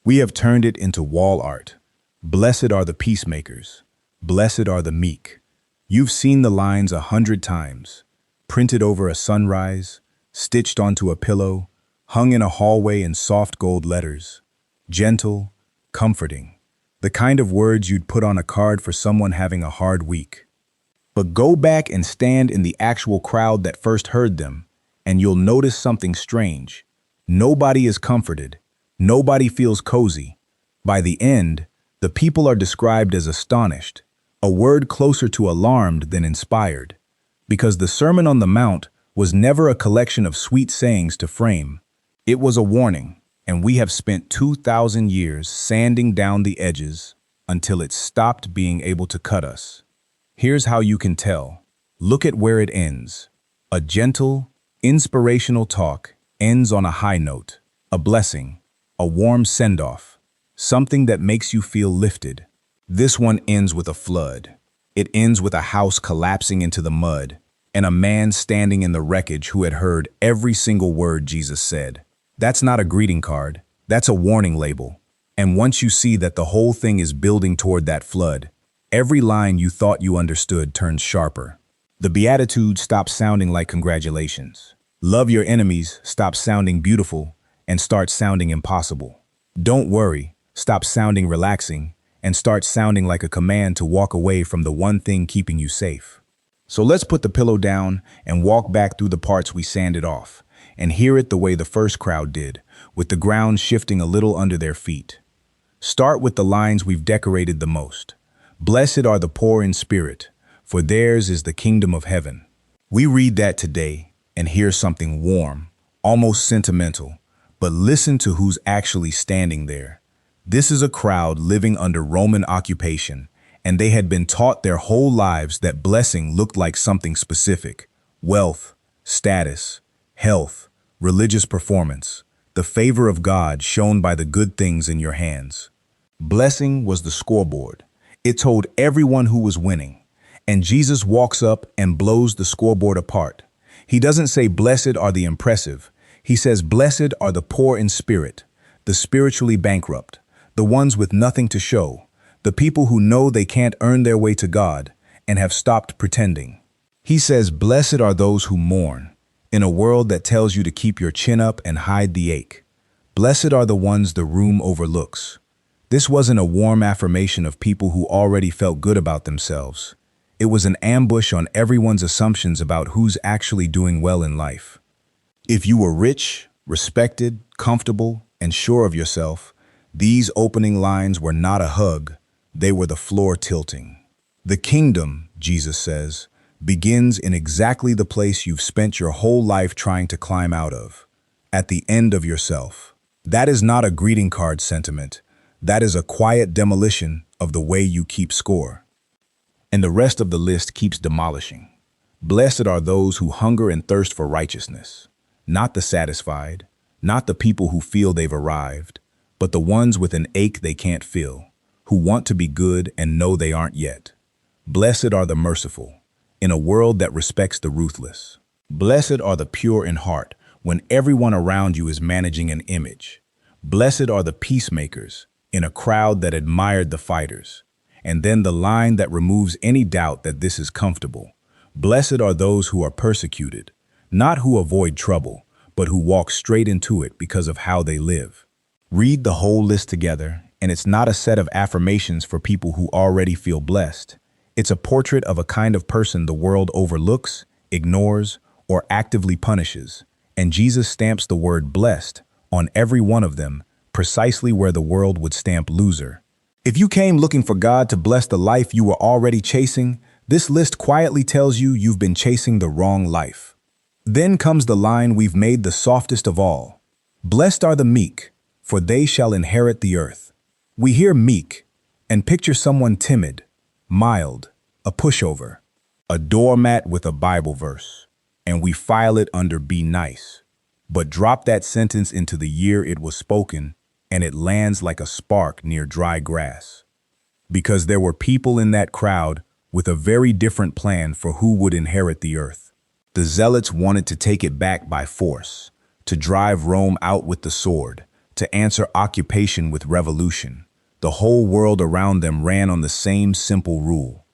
We have turned it into wall art. Blessed are the peacemakers. Blessed are the meek. You've seen the lines 100 times, printed over a sunrise, stitched onto a pillow, hung in a hallway in soft gold letters. Gentle, comforting. The kind of words you'd put on a card for someone having a hard week. But go back and stand in the actual crowd that first heard them, and you'll notice something strange. Nobody is comforted. Nobody feels cozy. By the end, the people are described as astonished, a word closer to alarmed than inspired, because the Sermon on the Mount was never a collection of sweet sayings to frame. It was a warning, and we have spent 2,000 years sanding down the edges until it stopped being able to cut us. Here's how you can tell. Look at where it ends. A gentle, inspirational talk ends on a high note, a blessing, a warm send-off, something that makes you feel lifted. This one ends with a flood. It ends with a house collapsing into the mud and a man standing in the wreckage who had heard every single word Jesus said. That's not a greeting card. That's a warning label. And once you see that the whole thing is building toward that flood, every line you thought you understood turns sharper. The Beatitudes stop sounding like congratulations. Love your enemies stops sounding beautiful and starts sounding impossible. Don't worry stops sounding relaxing and starts sounding like a command to walk away from the one thing keeping you safe. So let's put the pillow down and walk back through the parts we sanded off and hear it the way the first crowd did, with the ground shifting a little under their feet. Start with the lines we've decorated the most. Blessed are the poor in spirit, for theirs is the kingdom of heaven. We read that today and hear something warm, almost sentimental, but listen to who's actually standing there. This is a crowd living under Roman occupation, and they had been taught their whole lives that blessing looked like something specific: wealth, status, health, religious performance, the favor of God shown by the good things in your hands. Blessing was the scoreboard. It told everyone who was winning. And Jesus walks up and blows the scoreboard apart. He doesn't say, "Blessed are the impressive." He says, "Blessed are the poor in spirit, the spiritually bankrupt, the ones with nothing to show, the people who know they can't earn their way to God and have stopped pretending." He says, "Blessed are those who mourn, in a world that tells you to keep your chin up and hide the ache. Blessed are the ones the room overlooks." This wasn't a warm affirmation of people who already felt good about themselves. It was an ambush on everyone's assumptions about who's actually doing well in life. If you were rich, respected, comfortable, and sure of yourself, these opening lines were not a hug, they were the floor tilting. The kingdom, Jesus says, begins in exactly the place you've spent your whole life trying to climb out of, at the end of yourself. That is not a greeting card sentiment. That is a quiet demolition of the way you keep score. And the rest of the list keeps demolishing. Blessed are those who hunger and thirst for righteousness, not the satisfied, not the people who feel they've arrived, but the ones with an ache they can't feel, who want to be good and know they aren't yet. Blessed are the merciful, in a world that respects the ruthless. Blessed are the pure in heart, when everyone around you is managing an image. Blessed are the peacemakers, in a crowd that admired the fighters. And then the line that removes any doubt that this is comfortable. Blessed are those who are persecuted, not who avoid trouble, but who walk straight into it because of how they live. Read the whole list together, and it's not a set of affirmations for people who already feel blessed. It's a portrait of a kind of person the world overlooks, ignores, or actively punishes. And Jesus stamps the word blessed on every one of them, precisely where the world would stamp loser. If you came looking for God to bless the life you were already chasing, this list quietly tells you you've been chasing the wrong life. Then comes the line we've made the softest of all. Blessed are the meek, for they shall inherit the earth. We hear meek and picture someone timid, mild, a pushover, a doormat with a Bible verse, and we file it under be nice. But drop that sentence into the year it was spoken, and it lands like a spark near dry grass. Because there were people in that crowd with a very different plan for who would inherit the earth. The Zealots wanted to take it back by force, to drive Rome out with the sword, to answer occupation with revolution. The whole world around them ran on the same simple rule.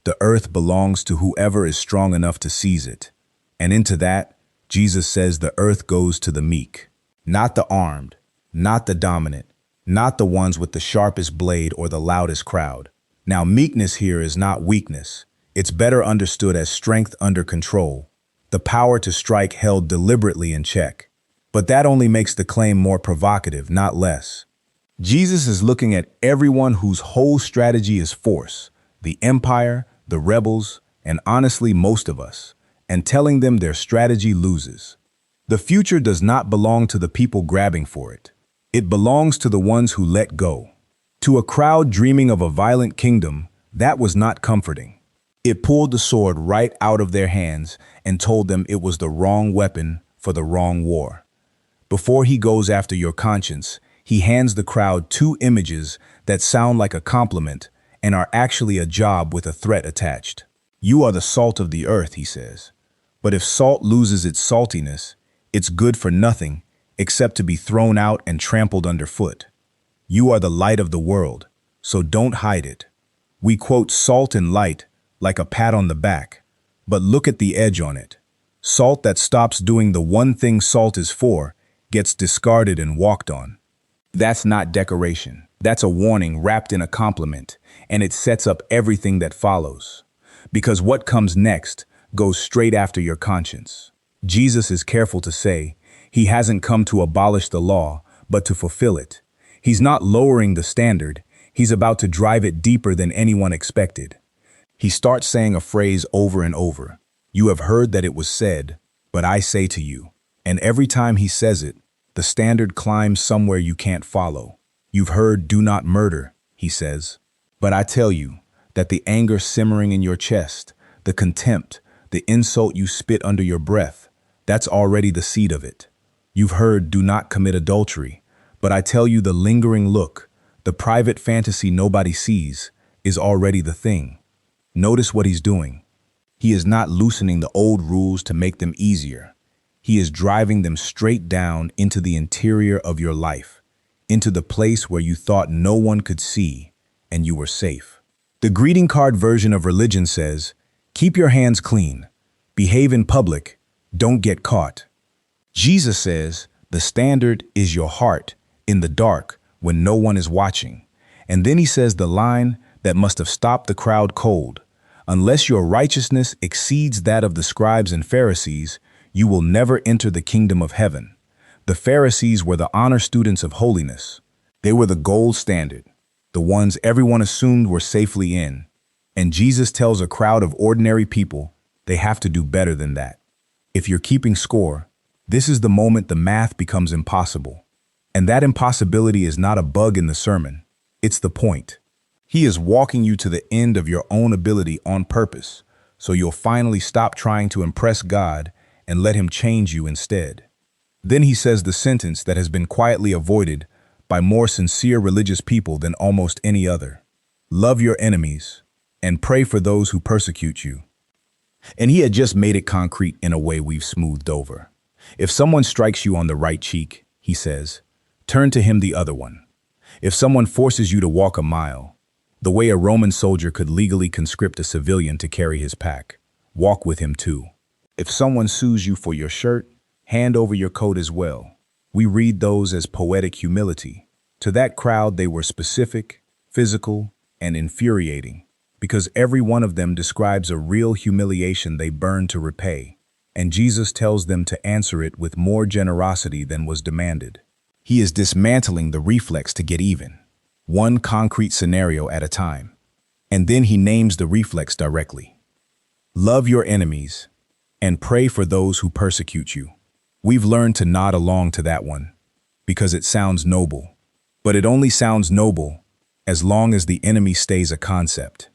The earth belongs to whoever is strong enough to seize it. And into that, Jesus says the earth goes to the meek. Not the armed, not the dominant, not the ones with the sharpest blade or the loudest crowd. Now, meekness here is not weakness. It's better understood as strength under control, the power to strike held deliberately in check. But that only makes the claim more provocative, not less. Jesus is looking at everyone whose whole strategy is force, the empire, the rebels, and honestly most of us, and telling them their strategy loses. The future does not belong to the people grabbing for it. It belongs to the ones who let go. To a crowd dreaming of a violent kingdom, that was not comforting. It pulled the sword right out of their hands and told them it was the wrong weapon for the wrong war. Before he goes after your conscience, he hands the crowd two images that sound like a compliment and are actually a job with a threat attached. You are the salt of the earth, he says. But if salt loses its saltiness, it's good for nothing except to be thrown out and trampled underfoot. You are the light of the world, so don't hide it. We quote salt and light like a pat on the back, but look at the edge on it. Salt that stops doing the one thing salt is for gets discarded and walked on. That's not decoration. That's a warning wrapped in a compliment, and it sets up everything that follows. Because what comes next goes straight after your conscience. Jesus is careful to say he hasn't come to abolish the law, but to fulfill it. He's not lowering the standard. He's about to drive it deeper than anyone expected. He starts saying a phrase over and over. You have heard that it was said, but I say to you. And every time he says it, the standard climbs somewhere you can't follow. You've heard, do not murder, he says. But I tell you that the anger simmering in your chest, the contempt, the insult you spit under your breath, that's already the seed of it. You've heard, do not commit adultery. But I tell you the lingering look, the private fantasy nobody sees, is already the thing. Notice what he's doing. He is not loosening the old rules to make them easier. He is driving them straight down into the interior of your life, into the place where you thought no one could see and you were safe. The greeting card version of religion says, keep your hands clean, behave in public, don't get caught. Jesus says, the standard is your heart in the dark when no one is watching. And then he says the line that must have stopped the crowd cold. Unless your righteousness exceeds that of the scribes and Pharisees, you will never enter the kingdom of heaven. The Pharisees were the honor students of holiness. They were the gold standard, the ones everyone assumed were safely in. And Jesus tells a crowd of ordinary people they have to do better than that. If you're keeping score, this is the moment the math becomes impossible. And that impossibility is not a bug in the sermon. It's the point. He is walking you to the end of your own ability on purpose, so you'll finally stop trying to impress God and let him change you instead. Then he says the sentence that has been quietly avoided by more sincere religious people than almost any other. Love your enemies and pray for those who persecute you. And he had just made it concrete in a way we've smoothed over. If someone strikes you on the right cheek, he says, turn to him the other one. If someone forces you to walk a mile, the way a Roman soldier could legally conscript a civilian to carry his pack, walk with him too. If someone sues you for your shirt, hand over your coat as well. We read those as poetic humility. To that crowd, they were specific, physical, and infuriating, because every one of them describes a real humiliation they burned to repay. And Jesus tells them to answer it with more generosity than was demanded. He is dismantling the reflex to get even, one concrete scenario at a time. And then he names the reflex directly. Love your enemies and pray for those who persecute you. We've learned to nod along to that one because it sounds noble, but it only sounds noble as long as the enemy stays a concept.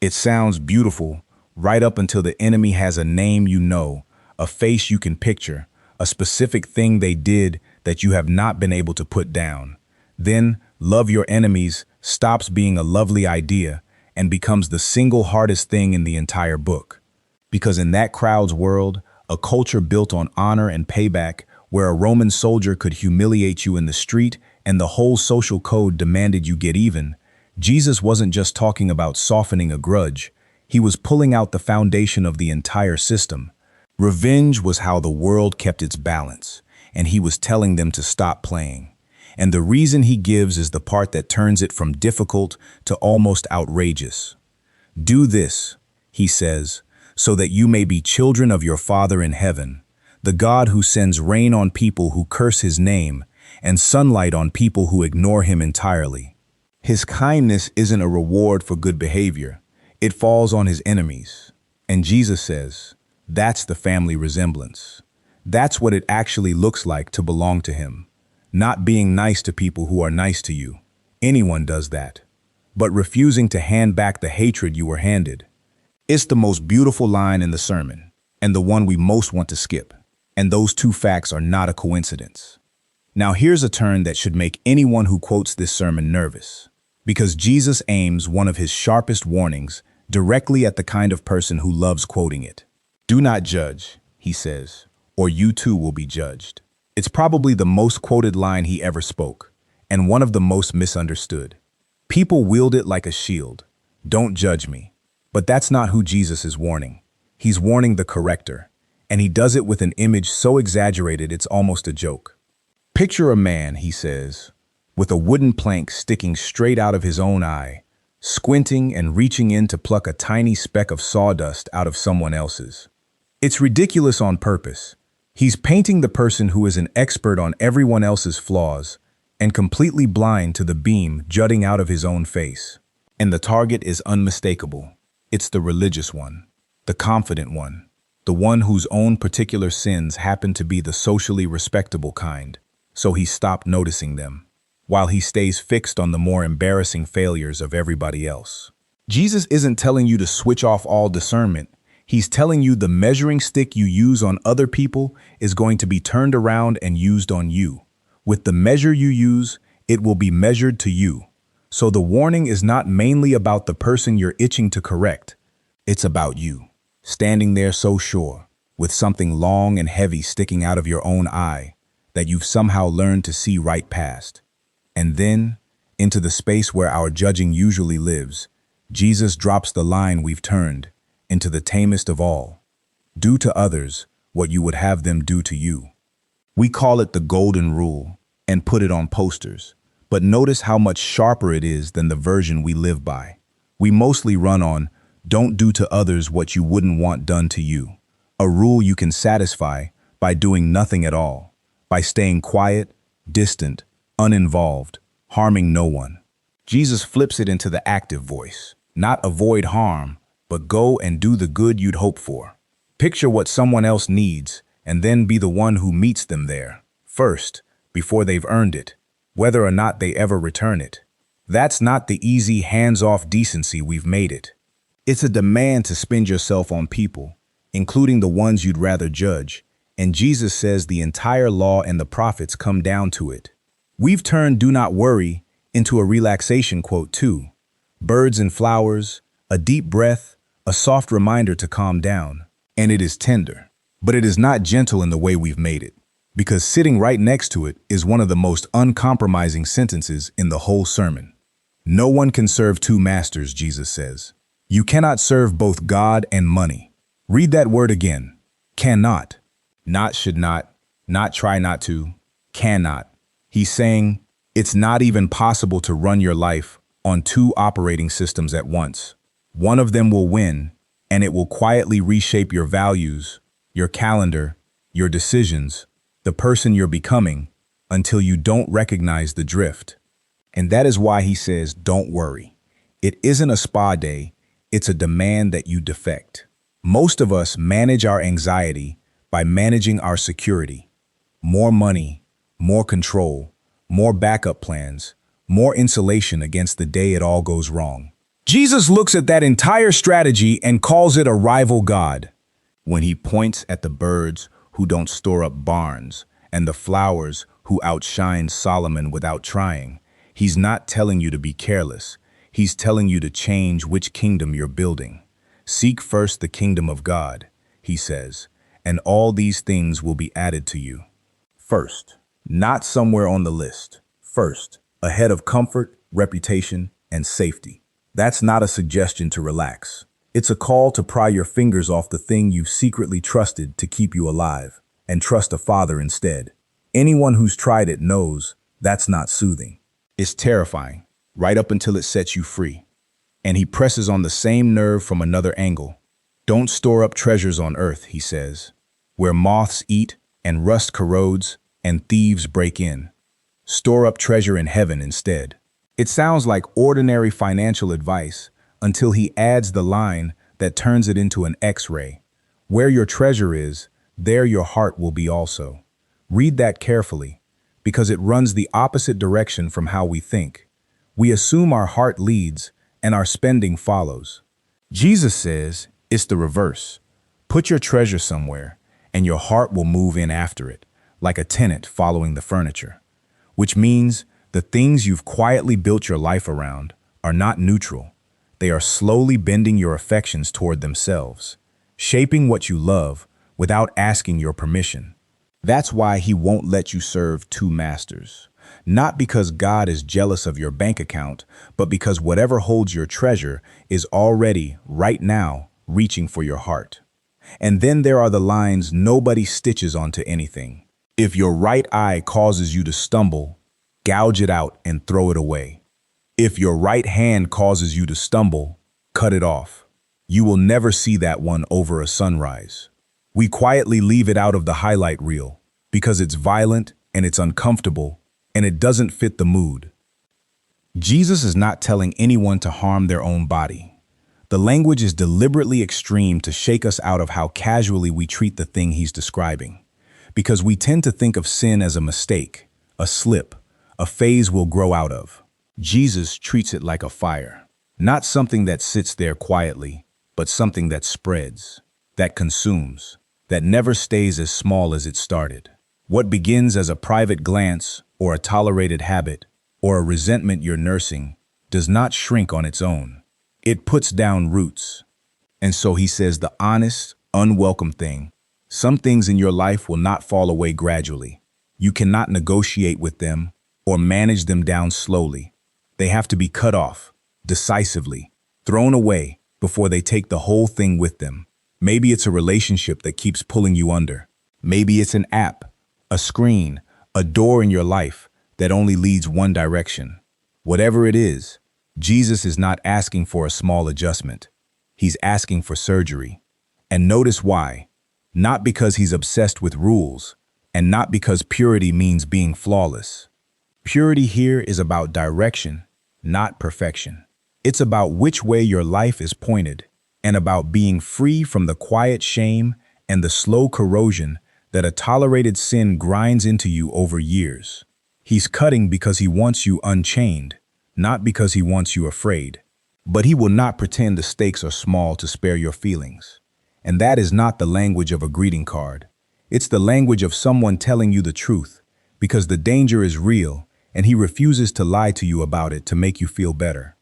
It sounds beautiful right up until the enemy has a name you know, a face you can picture, a specific thing they did that you have not been able to put down. Then, love your enemies stops being a lovely idea and becomes the single hardest thing in the entire book. Because in that crowd's world, a culture built on honor and payback where a Roman soldier could humiliate you in the street and the whole social code demanded you get even, Jesus wasn't just talking about softening a grudge. He was pulling out the foundation of the entire system. Revenge was how the world kept its balance, and he was telling them to stop playing. And the reason he gives is the part that turns it from difficult to almost outrageous. Do this, he says, so that you may be children of your Father in heaven, the God who sends rain on people who curse his name and sunlight on people who ignore him entirely. His kindness isn't a reward for good behavior. It falls on his enemies. And Jesus says, that's the family resemblance. That's what it actually looks like to belong to him. Not being nice to people who are nice to you. Anyone does that. But refusing to hand back the hatred you were handed. It's the most beautiful line in the sermon, and the one we most want to skip. And those two facts are not a coincidence. Now here's a turn that should make anyone who quotes this sermon nervous, because Jesus aims one of his sharpest warnings directly at the kind of person who loves quoting it. Do not judge, he says, or you too will be judged. It's probably the most quoted line he ever spoke, and one of the most misunderstood. People wield it like a shield. Don't judge me. But that's not who Jesus is warning. He's warning the corrector, and he does it with an image so exaggerated it's almost a joke. Picture a man, he says, with a wooden plank sticking straight out of his own eye, squinting and reaching in to pluck a tiny speck of sawdust out of someone else's. It's ridiculous on purpose. He's painting the person who is an expert on everyone else's flaws and completely blind to the beam jutting out of his own face. And the target is unmistakable. It's the religious one, the confident one, the one whose own particular sins happen to be the socially respectable kind, so he stopped noticing them, while he stays fixed on the more embarrassing failures of everybody else. Jesus isn't telling you to switch off all discernment. He's telling you the measuring stick you use on other people is going to be turned around and used on you. With the measure you use, it will be measured to you. So the warning is not mainly about the person you're itching to correct. It's about you, standing there so sure, with something long and heavy sticking out of your own eye that you've somehow learned to see right past. And then, into the space where our judging usually lives, Jesus drops the line we've turned into the tamest of all. Do to others what you would have them do to you. We call it the golden rule and put it on posters. But notice how much sharper it is than the version we live by. We mostly run on, don't do to others what you wouldn't want done to you. A rule you can satisfy by doing nothing at all, by staying quiet, distant, uninvolved, harming no one. Jesus flips it into the active voice. Not avoid harm, but go and do the good you'd hope for. Picture what someone else needs, and then be the one who meets them there, first, before they've earned it, whether or not they ever return it. That's not the easy, hands-off decency we've made it. It's a demand to spend yourself on people, including the ones you'd rather judge, and Jesus says the entire law and the prophets come down to it. We've turned do not worry into a relaxation quote too. Birds and flowers, a deep breath, a soft reminder to calm down. And it is tender, but it is not gentle in the way we've made it, because sitting right next to it is one of the most uncompromising sentences in the whole sermon. No one can serve two masters, Jesus says. You cannot serve both God and money. Read that word again. Cannot. Not should not try not to, cannot. He's saying it's not even possible to run your life on two operating systems at once. One of them will win, and it will quietly reshape your values, your calendar, your decisions, the person you're becoming, until you don't recognize the drift. And that is why he says, don't worry. It isn't a spa day, it's a demand that you defect. Most of us manage our anxiety by managing our security. More money, more control, more backup plans, more insulation against the day it all goes wrong. Jesus looks at that entire strategy and calls it a rival god. When he points at the birds who don't store up barns and the flowers who outshine Solomon without trying, he's not telling you to be careless. He's telling you to change which kingdom you're building. Seek first the kingdom of God, he says, and all these things will be added to you. First, not somewhere on the list. First, ahead of comfort, reputation, and safety. That's not a suggestion to relax. It's a call to pry your fingers off the thing you've secretly trusted to keep you alive, and trust a father instead. Anyone who's tried it knows that's not soothing. It's terrifying, right up until it sets you free. And he presses on the same nerve from another angle. Don't store up treasures on earth, he says, where moths eat and rust corrodes and thieves break in. Store up treasure in heaven instead. It sounds like ordinary financial advice until he adds the line that turns it into an X-ray. Where your treasure is, there your heart will be also. Read that carefully, because it runs the opposite direction from how we think. We assume our heart leads and our spending follows. Jesus says it's the reverse. Put your treasure somewhere, and your heart will move in after it, like a tenant following the furniture. Which means the things you've quietly built your life around are not neutral. They are slowly bending your affections toward themselves, shaping what you love without asking your permission. That's why he won't let you serve two masters. Not because God is jealous of your bank account, but because whatever holds your treasure is already, right now, reaching for your heart. And then there are the lines nobody stitches onto anything. If your right eye causes you to stumble, gouge it out and throw it away. If your right hand causes you to stumble, cut it off. You will never see that one over a sunrise. We quietly leave it out of the highlight reel because it's violent and it's uncomfortable and it doesn't fit the mood. Jesus is not telling anyone to harm their own body. The language is deliberately extreme to shake us out of how casually we treat the thing he's describing, because we tend to think of sin as a mistake, a slip, a phase we'll grow out of. Jesus treats it like a fire, not something that sits there quietly, but something that spreads, that consumes, that never stays as small as it started. What begins as a private glance or a tolerated habit or a resentment you're nursing does not shrink on its own. It puts down roots. And so he says the honest, unwelcome thing, some things in your life will not fall away gradually. You cannot negotiate with them or manage them down slowly. They have to be cut off, decisively, thrown away before they take the whole thing with them. Maybe it's a relationship that keeps pulling you under. Maybe it's an app, a screen, a door in your life that only leads one direction. Whatever it is, Jesus is not asking for a small adjustment. He's asking for surgery. And notice why. Not because he's obsessed with rules, and not because purity means being flawless. Purity here is about direction, not perfection. It's about which way your life is pointed, and about being free from the quiet shame and the slow corrosion that a tolerated sin grinds into you over years. He's cutting because he wants you unchained, not because he wants you afraid. But he will not pretend the stakes are small to spare your feelings. And that is not the language of a greeting card. It's the language of someone telling you the truth, because the danger is real, and he refuses to lie to you about it to make you feel better.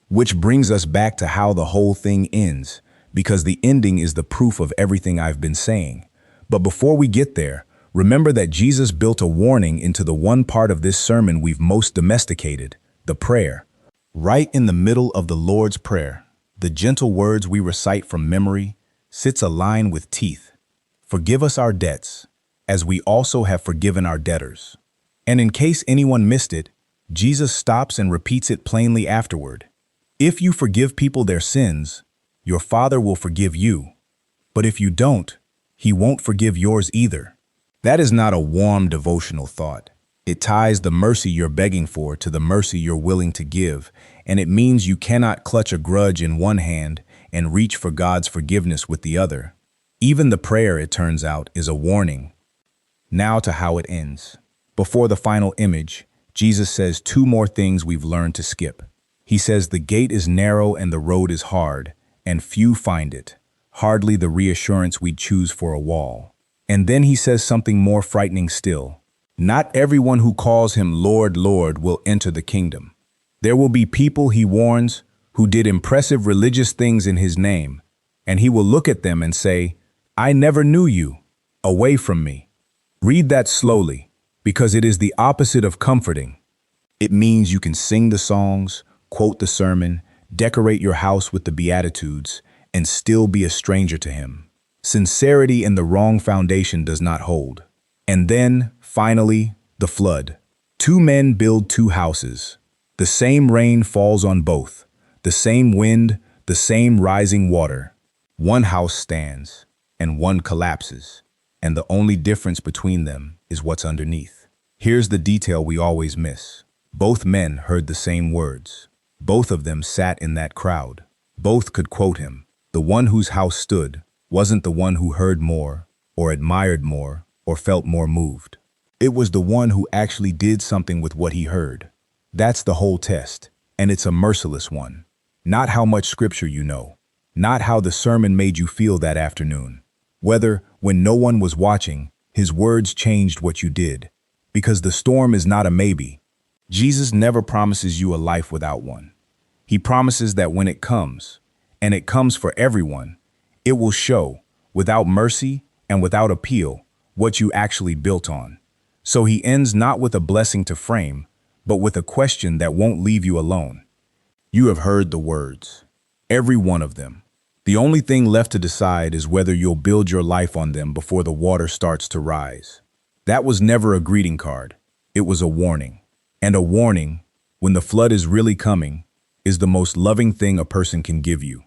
Which brings us back to how the whole thing ends, because the ending is the proof of everything I've been saying. But before we get there, remember that Jesus built a warning into the one part of this sermon we've most domesticated, the prayer. Right in the middle of the Lord's Prayer, the gentle words we recite from memory, sits a line with teeth. Forgive us our debts, as we also have forgiven our debtors. And in case anyone missed it, Jesus stops and repeats it plainly afterward. If you forgive people their sins, your Father will forgive you. But if you don't, he won't forgive yours either. That is not a warm devotional thought. It ties the mercy you're begging for to the mercy you're willing to give, and it means you cannot clutch a grudge in one hand and reach for God's forgiveness with the other. Even the prayer, it turns out, is a warning. Now to how it ends. Before the final image, Jesus says two more things we've learned to skip. He says the gate is narrow and the road is hard, and few find it. Hardly the reassurance we'd choose for a wall. And then he says something more frightening still. Not everyone who calls him Lord, Lord will enter the kingdom. There will be people, he warns, who did impressive religious things in his name, and he will look at them and say, I never knew you. Away from me. Read that slowly, because it is the opposite of comforting. It means you can sing the songs, quote the sermon, decorate your house with the Beatitudes, and still be a stranger to him. Sincerity in the wrong foundation does not hold. And then, finally, the flood. Two men build two houses. The same rain falls on both, the same wind, the same rising water. One house stands, and one collapses, and the only difference between them is what's underneath. Here's the detail we always miss. Both men heard the same words. Both of them sat in that crowd. Both could quote him. The one whose house stood wasn't the one who heard more, or admired more, or felt more moved. It was the one who actually did something with what he heard. That's the whole test, and it's a merciless one. Not how much scripture you know, not how the sermon made you feel that afternoon. Whether, when no one was watching, his words changed what you did. Because the storm is not a maybe. Jesus never promises you a life without one. He promises that when it comes, and it comes for everyone, it will show, without mercy and without appeal, what you actually built on. So he ends not with a blessing to frame, but with a question that won't leave you alone. You have heard the words, every one of them. The only thing left to decide is whether you'll build your life on them before the water starts to rise. That was never a greeting card. It was a warning. And a warning, when the flood is really coming, is the most loving thing a person can give you.